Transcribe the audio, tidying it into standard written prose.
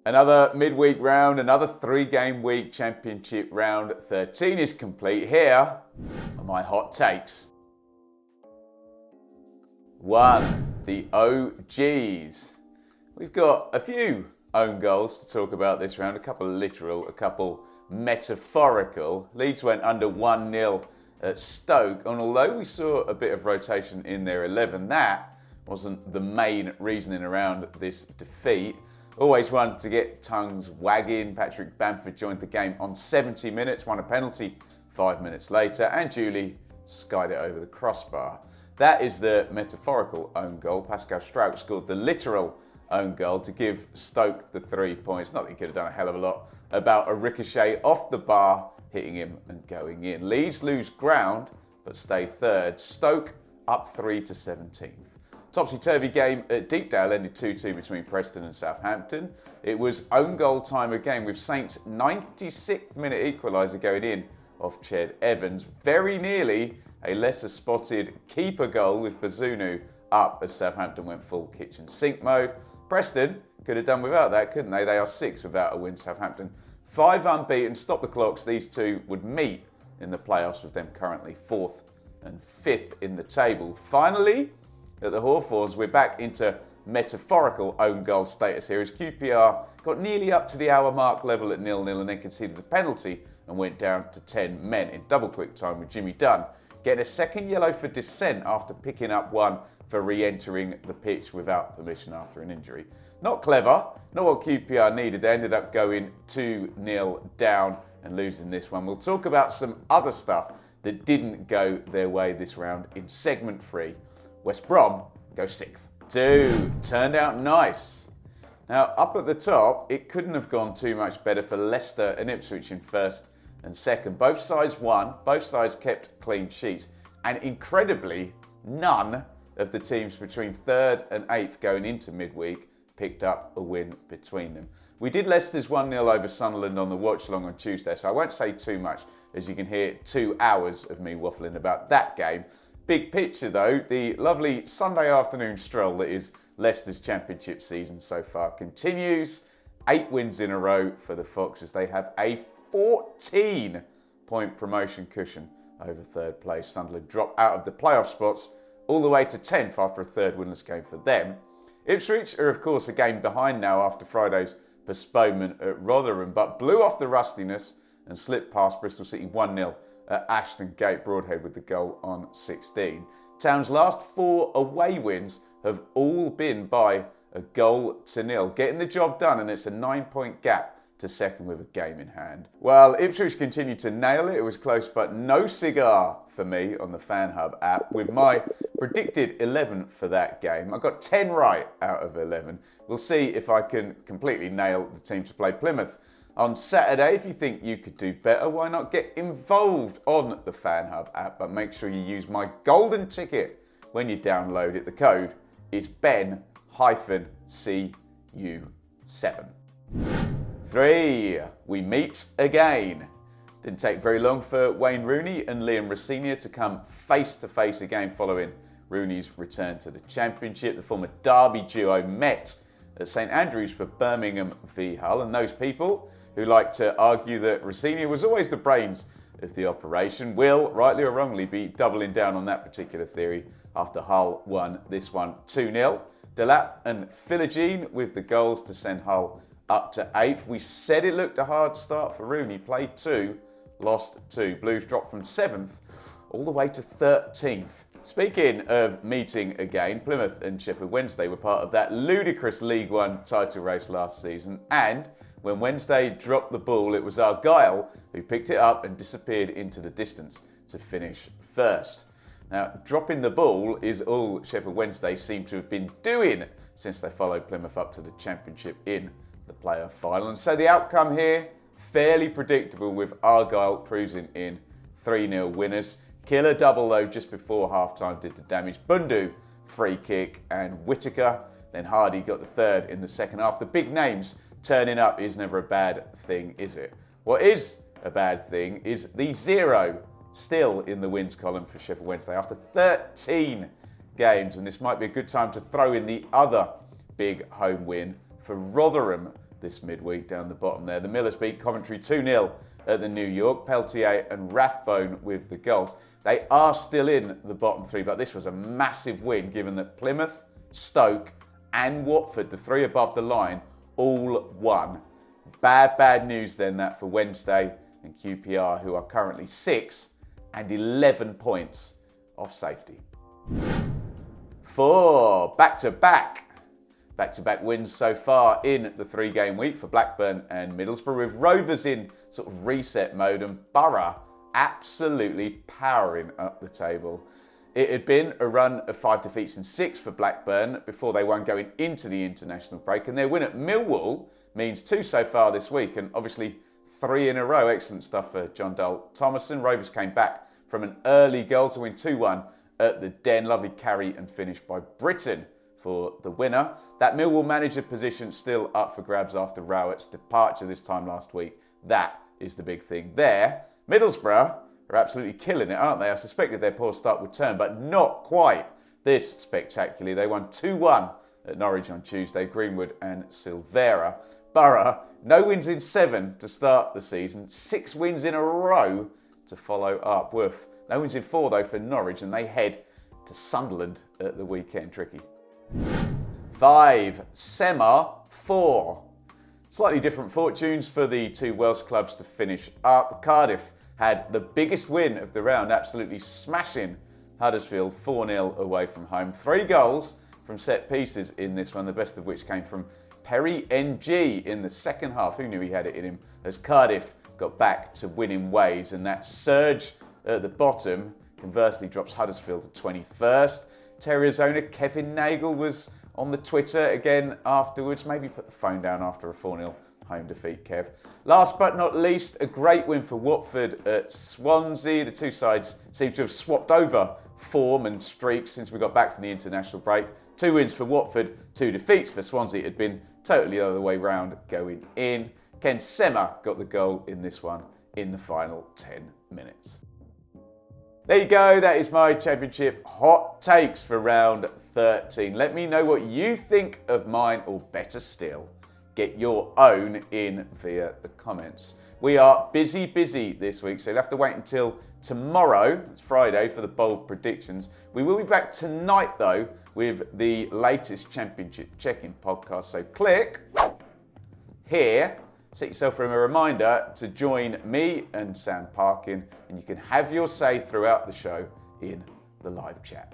Another midweek round, another 3-game week. Championship round 13 is complete. Here are my hot takes. 1. The OGs. We've got a few own goals to talk about this round. A couple literal, a couple metaphorical. Leeds went under 1-0 at Stoke, and although we saw a bit of rotation in their 11, that wasn't the main reasoning around this defeat. Always one to get tongues wagging. Patrick Bamford joined the game on 70 minutes, won a penalty 5 minutes later, and Julie skied it over the crossbar. That is the metaphorical own goal. Pascal Struijk scored the literal own goal to give Stoke the 3 points. Not that he could have done a hell of a lot about a ricochet off the bar, hitting him and going in. Leeds lose ground, but stay third. Stoke up 3 to 17th. Topsy-turvy game at Deepdale ended 2-2 between Preston and Southampton. It was own goal time again, with Saints' 96th minute equaliser going in off Ched Evans. Very nearly a Leicester spotted keeper goal with Bazunu up as Southampton went full kitchen sink mode. Preston could have done without that, couldn't they? They are 6 without a win. Southampton 5 unbeaten. Stop the clocks. These two would meet in the playoffs, with them currently 4th and 5th in the table. Finally, at the Hawthorns, we're back into metaphorical own goal status here, as QPR got nearly up to the hour mark level at 0-0 and then conceded the penalty and went down to 10 men in double quick time, with Jimmy Dunn getting a second yellow for dissent after picking up one for re-entering the pitch without permission after an injury. Not clever, not what QPR needed. They ended up going 2-0 down and losing this one. We'll talk about some other stuff that didn't go their way this round in segment 3. West Brom go 6th. 2 turned out nice. Now, up at the top, it couldn't have gone too much better for Leicester and Ipswich in 1st and 2nd. Both sides won, both sides kept clean sheets, and incredibly, none of the teams between 3rd and 8th going into midweek picked up a win between them. We did Leicester's 1-0 over Sunderland on the watch-along on Tuesday, so I won't say too much, as you can hear 2 hours of me waffling about that game. Big picture though, the lovely Sunday afternoon stroll that is Leicester's Championship season so far continues. 8 wins in a row for the Foxes. They have a 14-point promotion cushion over 3rd place. Sunderland drop out of the playoff spots all the way to 10th after a 3rd winless game for them. Ipswich are of course a game behind now after Friday's postponement at Rotherham, but blew off the rustiness and slipped past Bristol City 1-0 at Ashton Gate. Broadhead with the goal on 16. Town's last 4 away wins have all been by a 0-0, getting the job done, and it's a 9-point gap to 2nd with a game in hand. Well, Ipswich continued to nail it. It was close, but no cigar for me on the Fan Hub app, with my predicted 11 for that game. I got 10 right out of 11. We'll see if I can completely nail the team to play Plymouth on Saturday. If you think you could do better, why not get involved on the Fan Hub app? But make sure you use my golden ticket when you download it. The code is Ben-CU7. 3. We meet again. Didn't take very long for Wayne Rooney and Liam Rosenior to come face to face again following Rooney's return to the Championship. The former Derby duo met at St Andrews for Birmingham v Hull, and those people who like to argue that Rosenior was always the brains of the operation will, rightly or wrongly, be doubling down on that particular theory after Hull won this one 2-0. Delap and Philogene with the goals to send Hull up to 8th. We said it looked a hard start for Rooney. Played 2, lost 2. Blues dropped from 7th all the way to 13th. Speaking of meeting again, Plymouth and Sheffield Wednesday were part of that ludicrous League One title race last season, and when Wednesday dropped the ball, it was Argyle who picked it up and disappeared into the distance to finish 1st. Now, dropping the ball is all Sheffield Wednesday seem to have been doing since they followed Plymouth up to the Championship in the playoff final. And so the outcome here, fairly predictable, with Argyle cruising in 3-0 winners. Killer double though just before half-time did the damage. Bundu, free kick, and Whittaker. Then Hardy got the 3rd in the second half. The big names turning up is never a bad thing, is it? What is a bad thing is the 0 still in the wins column for Sheffield Wednesday after 13 games. And this might be a good time to throw in the other big home win for Rotherham this midweek down the bottom there. The Millers beat Coventry 2-0 at the New York. Peltier and Rathbone with the goals. They are still in the bottom three, but this was a massive win given that Plymouth, Stoke and Watford, the three above the line, all won. Bad news then that for Wednesday and QPR, who are currently 6 and 11 points off safety. 4 back-to-back wins so far in the 3-game week for Blackburn and Middlesbrough, with Rovers in sort of reset mode and Borough absolutely powering up the table. It had been a run of 5 defeats and 6 for Blackburn before they won going into the international break, and their win at Millwall means 2 so far this week, and obviously 3 in a row. Excellent stuff for John Dale Thomason. Rovers came back from an early goal to win 2-1 at the Den. Lovely carry and finish by Britton for the winner. That Millwall manager position still up for grabs after Rowett's departure this time last week. That is the big thing there. Middlesbrough are absolutely killing it, aren't they? I suspected their poor start would turn, but not quite this spectacularly. They won 2-1 at Norwich on Tuesday, Greenwood and Silvera. Borough, no wins in 7 to start the season, 6 wins in a row to follow up. Woof. No wins in 4 though for Norwich, and they head to Sunderland at the weekend. Tricky. 5 Sema-Four. Slightly different fortunes for the 2 Welsh clubs to finish up. Cardiff had the biggest win of the round, absolutely smashing Huddersfield 4-0 away from home. 3 goals from set pieces in this one, the best of which came from Perry NG in the second half. Who knew he had it in him? As Cardiff got back to winning ways, and that surge at the bottom conversely drops Huddersfield to 21st. Terriers owner Kevin Nagle was on the Twitter again afterwards. Maybe put the phone down after a 4-0 home defeat, Kev. Last but not least, a great win for Watford at Swansea. The 2 sides seem to have swapped over form and streaks since we got back from the international break. 2 wins for Watford, 2 defeats for Swansea. It had been totally the other way round going in. Ken Sema got the goal in this one in the final 10 minutes. There you go, that is my Championship hot takes for round 13. Let me know what you think of mine, or better still, get your own in via the comments. We are busy this week, so you'll have to wait until tomorrow, it's Friday, for the bold predictions. We will be back tonight though with the latest Championship check-in podcast, so click here. Set yourself a reminder to join me and Sam Parkin, and you can have your say throughout the show in the live chat.